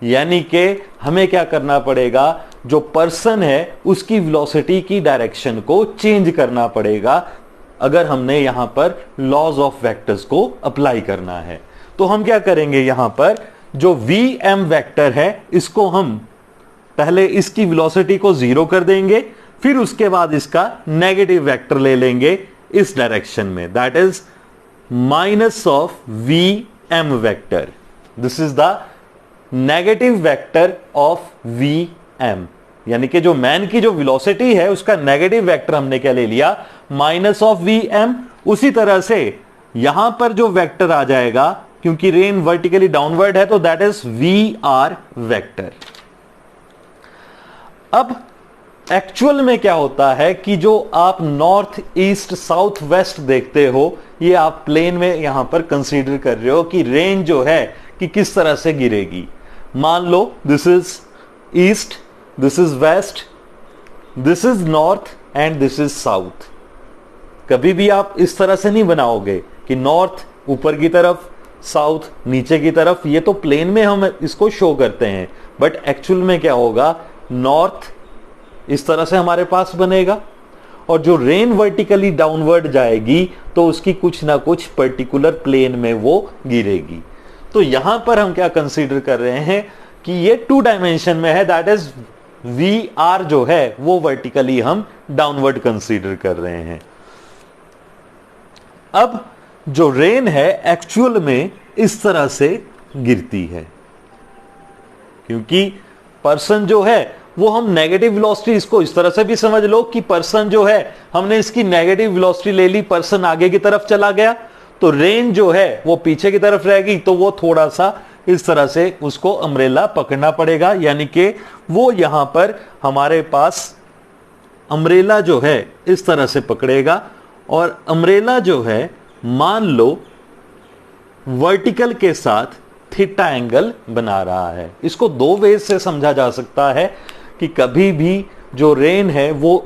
यानी कि हमें क्या करना पड़ेगा, जो पर्सन है उसकी वेलोसिटी की डायरेक्शन को चेंज करना पड़ेगा अगर हमने यहां पर लॉज ऑफ वेक्टर्स को अप्लाई करना है। तो हम क्या करेंगे, यहां पर जो VM वेक्टर है इसको हम पहले इसकी वेलोसिटी को 0 कर देंगे, फिर उसके बाद इसका नेगेटिव वेक्टर ले लेंगे इस डायरेक्शन में, that is minus of VM vector. This is the negative vector of VM, यानी कि जो मैन की जो वेलोसिटी है उसका नेगेटिव वेक्टर हमने क्या ले लिया, माइनस ऑफ VM। उसी तरह से यहां पर जो वेक्टर आ जाएगा, क्योंकि रेन वर्टिकली डाउनवर्ड है, तो दैट इज VR वेक्टर। अब एक्चुअल में क्या होता है कि जो आप नॉर्थ ईस्ट साउथ वेस्ट देखते हो, ये आप प्लेन में यहां पर कंसीडर कर रहे हो कि रेन जो है कि किस तरह से गिरेगी। मान लो this is east, this is west, this is north and this is south. कभी भी आप इस तरह से नहीं बनाओगे कि नॉर्थ ऊपर की तरफ, साउथ नीचे की तरफ। ये तो प्लेन में हम इसको शो करते हैं, बट एक्चुअल में क्या होगा, नॉर्थ इस तरह से हमारे पास बनेगा और जो रेन वर्टिकली डाउनवर्ड जाएगी तो उसकी कुछ ना कुछ पर्टिकुलर प्लेन में वो गिरेगी। तो यहां पर हम क्या कंसीडर कर रहे हैं कि ये 2 डायमेंशन में है, दैट इज VR जो है वो वर्टिकली हम डाउनवर्ड कंसीडर कर रहे हैं। अब जो रेन है एक्चुअल में इस तरह से गिरती है, क्योंकि पर्सन जो है वो हम नेगेटिव वेलोसिटी, इसको इस तरह से भी समझ लो कि पर्सन जो है हमने इसकी नेगेटिव वेलोसिटी ले ली, पर्सन आगे की तरफ चला गया, तो रेन जो है वो पीछे की तरफ रहेगी, तो वो थोड़ा सा इस तरह से उसको अम्ब्रेला पकड़ना पड़ेगा। यानी कि वो यहां पर हमारे पास अम्ब्रेला जो है इस तरह से पकड़ेगा, और अम्ब्रेला जो है मान लो वर्टिकल के साथ थीटा एंगल बना रहा है। इसको 2 वेज से समझा जा सकता है कि कभी भी जो रेन है वो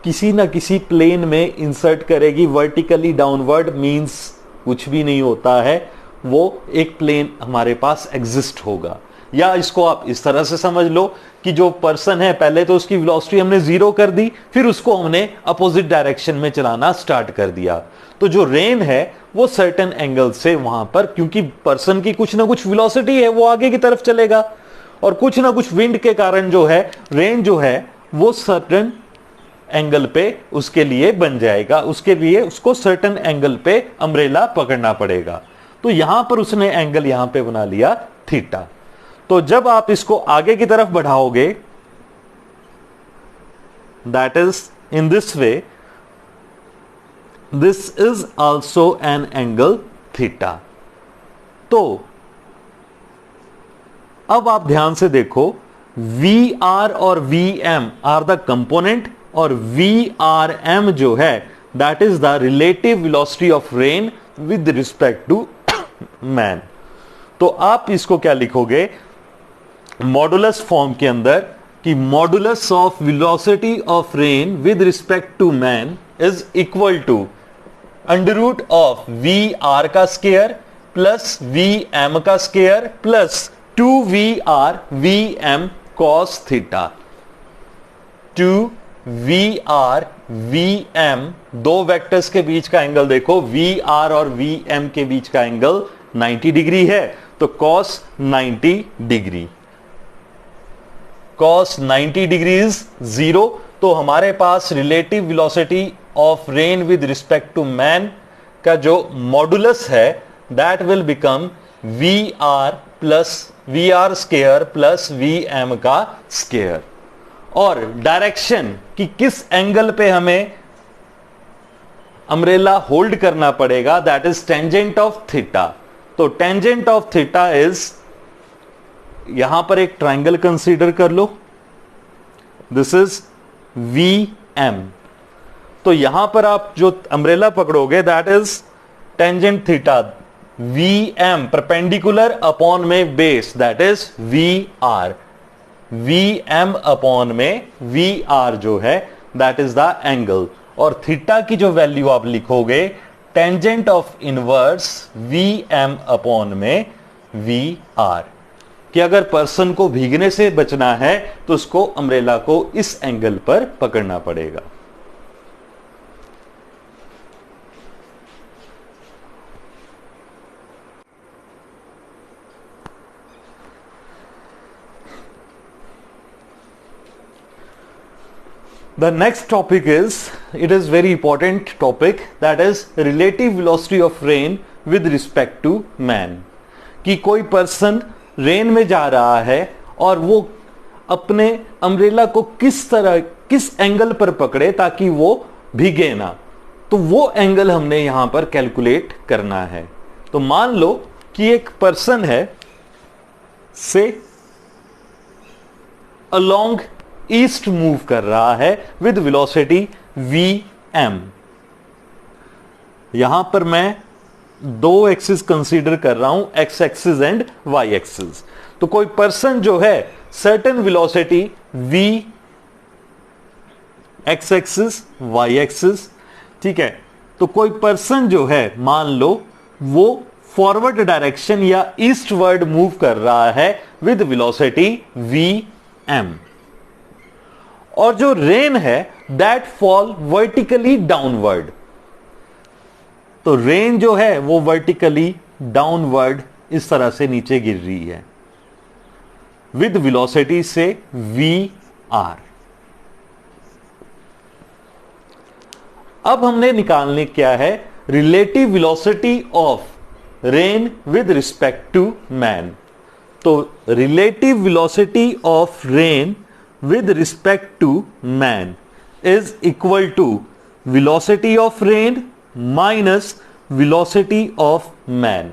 किसी ना किसी प्लेन में इंसर्ट करेगी। वर्टिकली डाउनवर्ड मींस कुछ भी नहीं होता है, वो एक प्लेन हमारे पास एग्जिस्ट होगा। या इसको आप इस तरह से समझ लो कि जो पर्सन है पहले तो उसकी वेलोसिटी हमने 0 कर दी, फिर उसको हमने अपोजिट डायरेक्शन में चलाना स्टार्ट कर दिया। तो जो रेन है वो सर्टेन एंगल से वहां पर, क्योंकि पर्सन की कुछ ना कुछ वेलोसिटी है, वो आगे की तरफ चलेगा, और कुछ ना कुछ विंड के कारण जो है रेन जो है वो सर्टेन एंगल पे उसके लिए बन जाएगा। उसके लिए उसको सर्टेन एंगल पे अम्ब्रेला पकड़ना पड़ेगा। तो यहां पर उसने एंगल यहां पे बना लिया थीटा। तो जब आप इसको आगे की तरफ बढ़ाओगे, that is in this way, this is also an angle theta. तो अब आप ध्यान से देखो, VR और VM आर द कंपोनेंट, और VRM जो है that is the relative velocity of rain with respect to man. तो आप इसको क्या लिखोगे मॉडुलस फॉर्म के अंदर कि modulus of velocity of rain with respect to man is equal to under root of VR का स्क्वायर प्लस VM का square plus 2VR VM cos theta. 2VR VM, 2 vectors के बीच का एंगल देखो, VR और VM के बीच का एंगल 90 डिग्री है, तो cos 90 degree, cos 90 degree is 0, तो हमारे पास relative velocity of rain with respect to man का जो मॉडुलस है that will become V R square plus V M का स्केयर। और डायरेक्शन कि किस एंगल पे हमें अम्ब्रेला होल्ड करना पड़ेगा that is tangent of theta. तो टेंजेंट ऑफ थीटा इज, यहां पर एक ट्रायंगल कंसीडर कर लो, दिस इज वी एम। तो यहां पर आप जो अम्ब्रेला पकड़ोगे that is tangent theta, V M perpendicular upon में base that is V R. V M upon में वी आर जो है दैट इज द एंगल। और थीटा की जो वैल्यू आप लिखोगे tangent of inverse V M upon में वी आर। कि अगर पर्सन को भीगने से बचना है तो उसको अम्ब्रेला को इस एंगल पर पकड़ना पड़ेगा। The next topic is, it is very important topic, that is relative velocity of rain with respect to man। कि कोई पर्सन रेन में जा रहा है और वो अपने अम्ब्रेला को किस एंगल पर पकड़े ताकि वो भीगे ना, तो वो एंगल हमने यहां पर कैलकुलेट करना है। तो मान लो कि एक पर्सन है से अलोंग ईस्ट मूव कर रहा है विद वेलोसिटी वी एम। यहां पर मैं दो एक्सिस कंसीडर कर रहा हूं, x axis and y axis. तो कोई पर्सन जो है certain velocity V x axis y axis, ठीक है। तो कोई पर्सन जो है मान लो वो फॉरवर्ड डायरेक्शन या ईस्टवर्ड मूव कर रहा है विद वेलोसिटी वी एम। और जो रेन है दैट फॉल वर्टिकली डाउनवर्ड। तो रेन जो है वो वर्टिकली डाउनवर्ड इस तरह से नीचे गिर रही है विद वेलोसिटी से वी आर। अब हमने निकालने क्या है relative velocity of rain with respect to man. तो relative velocity of rain with respect to man is equal to velocity of rain minus velocity of man,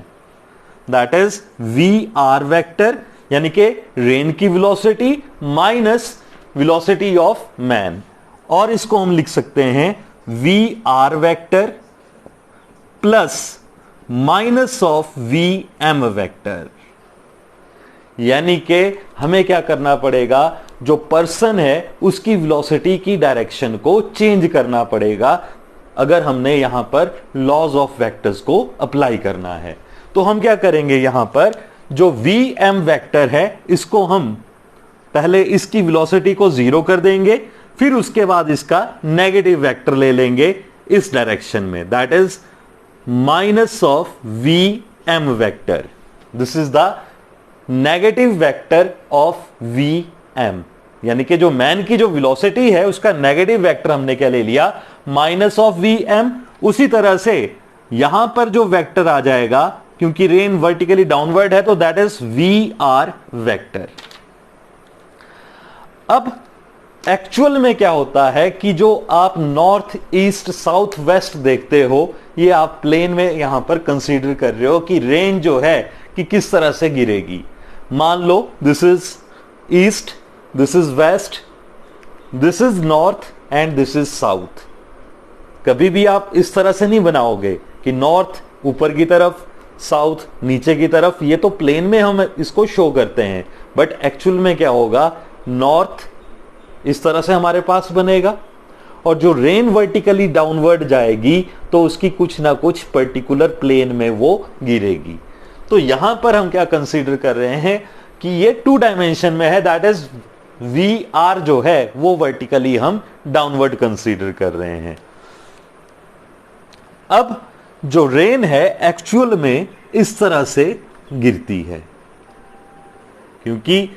that is vr vector, यानी कि रेन की velocity minus velocity of man. और इसको हम लिख सकते हैं V R vector plus minus of V M vector. यानी कि हमें क्या करना पड़ेगा, जो पर्सन है उसकी वेलोसिटी की डायरेक्शन को चेंज करना पड़ेगा अगर हमने यहां पर लॉज ऑफ वेक्टर्स को अप्लाई करना है। तो हम क्या करेंगे, यहां पर जो वी एम वेक्टर है इसको हम पहले इसकी वेलोसिटी को 0 कर देंगे, फिर उसके बाद इसका नेगेटिव वेक्टर ले लेंगे इस डायरेक्शन में, that is minus of V M vector. This is the negative vector of V M. यानी कि जो मैन की जो वेलोसिटी है उसका नेगेटिव वेक्टर हमने क्या ले लिया, माइनस ऑफ वी एम। उसी तरह से यहां पर जो वेक्टर आ जाएगा, क्योंकि रेन वर्टिकली डाउनवर्ड है, तो that is V R vector. अब एक्चुअल में क्या होता है कि जो आप नॉर्थ ईस्ट साउथ वेस्ट देखते हो, ये आप प्लेन में यहां पर कंसीडर कर रहे हो कि रेन जो है कि किस तरह से गिरेगी। मान लो this is east, this is west, this is north and this is south. कभी भी आप इस तरह से नहीं बनाओगे कि नॉर्थ ऊपर की तरफ, साउथ नीचे की तरफ। ये तो प्लेन में हम इसको शो करते हैं, बट एक्चुअल में क्या होगा, नॉर्थ इस तरह से हमारे पास बनेगा और जो रेन वर्टिकली डाउनवर्ड जाएगी तो उसकी कुछ ना कुछ पर्टिकुलर प्लेन में वो गिरेगी। तो यहां पर हम क्या कंसीडर कर रहे हैं कि ये 2 डायमेंशन में है, दैट इज वी आर जो है वो वर्टिकली हम डाउनवर्ड कंसीडर कर रहे हैं। अब जो रेन है एक्चुअल में इस तरह से गिरती है, क्योंकि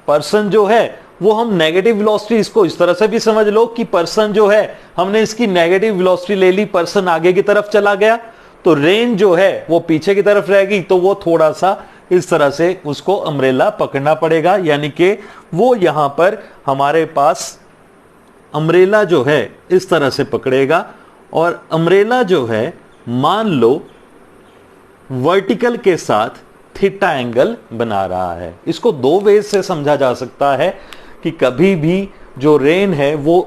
पर्सन जो है वो हम नेगेटिव वेलोसिटी, इसको इस तरह से भी समझ लो कि पर्सन जो है, हमने इसकी नेगेटिव वेलोसिटी ले ली, पर्सन आगे की तरफ चला गया, तो रेन जो है वो पीछे की तरफ रहेगी, तो वो थोड़ा सा इस तरह से उसको अम्ब्रेला पकड़ना पड़ेगा, यानी कि वो यहां पर हमारे पास अम्ब्रेला जो है इस तरह से पकड़ेगा, और अम्ब्रेला जो है मान लो वर्टिकल के साथ थीटा एंगल बना रहा है। इसको दो वेज से समझा जा सकता है कि कभी भी जो रेन है वो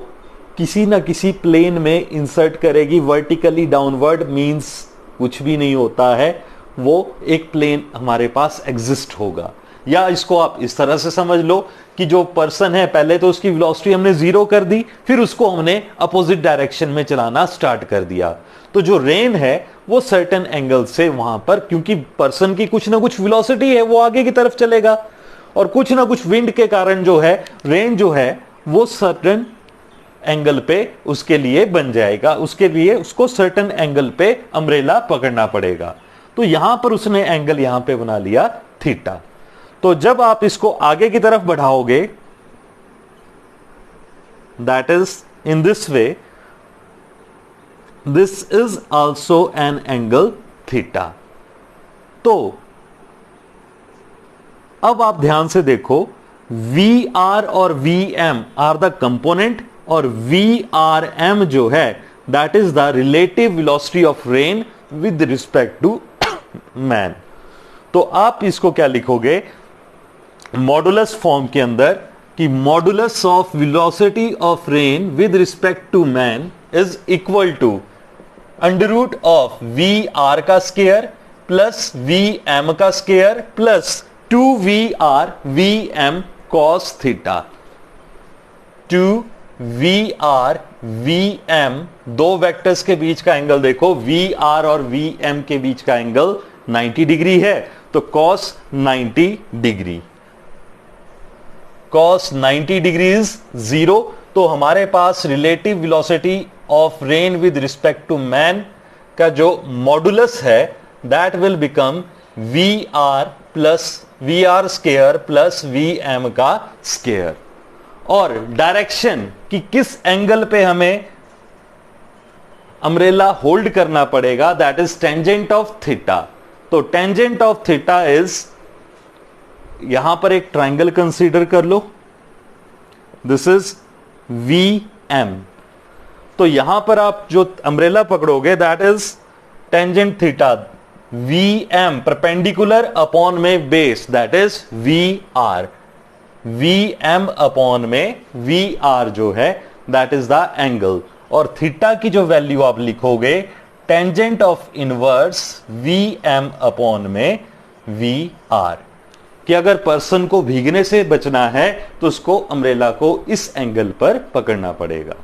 किसी ना किसी प्लेन में इंसर्ट करेगी, वर्टिकली डाउनवर्ड मींस कुछ भी नहीं होता है, वो एक प्लेन हमारे पास एग्जिस्ट होगा। या इसको आप इस तरह से समझ लो कि जो पर्सन है पहले तो उसकी वेलोसिटी हमने जीरो कर दी, फिर उसको हमने अपोजिट डायरेक्शन में चलाना स्टार्ट कर दिया, तो जो रेन है वो सर्टेन एंगल से वहां पर, क्योंकि पर्सन की कुछ ना कुछ वेलोसिटी है, वो आगे की तरफ चलेगा, और कुछ ना कुछ विंड के कारण जो है रेन जो है वो सर्टेन एंगल पे उसके लिए बन जाएगा, उसके लिए उसको सर्टेन एंगल पे अम्ब्रेला पकड़ना पड़ेगा। तो यहां पर उसने एंगल यहां पे बना लिया थीटा। तो जब आप इसको आगे की तरफ बढ़ाओगे, that is in this way, this is also an angle theta. तो अब आप ध्यान से देखो, वी आर और V M are the component, और वी आर एम जो है that is the relative velocity of rain with respect to man. तो आप इसको क्या लिखोगे मॉडुलस फॉर्म के अंदर कि modulus of velocity of rain with respect to man is equal to under root of V R का स्क्वायर प्लस वी एम का square plus 2VR VM cos theta. 2VR VM, दो वेक्टर्स के बीच का एंगल देखो, VR और VM के बीच का एंगल 90 डिग्री है, तो cos 90 degree, cos 90 degree is 0। तो हमारे पास relative velocity of rain with respect to man का जो मॉडुलस है that will become VR plus VR square plus VM का स्क्वायर। और डायरेक्शन कि किस एंगल पे हमें अम्ब्रेला होल्ड करना पड़ेगा that is tangent of theta. तो टेंजेंट ऑफ थीटा इज, यहां पर एक ट्रायंगल कंसीडर कर लो, दिस इज VM। तो यहां पर आप जो अम्ब्रेला पकड़ोगे that is tangent theta, VM perpendicular upon में base that is VR, VM upon में VR जो है दैट इज द एंगल। और थीटा की जो वैल्यू आप लिखोगे tangent of inverse VM upon में VR, कि अगर पर्सन को भीगने से बचना है तो उसको अम्ब्रेला को इस एंगल पर पकड़ना पड़ेगा।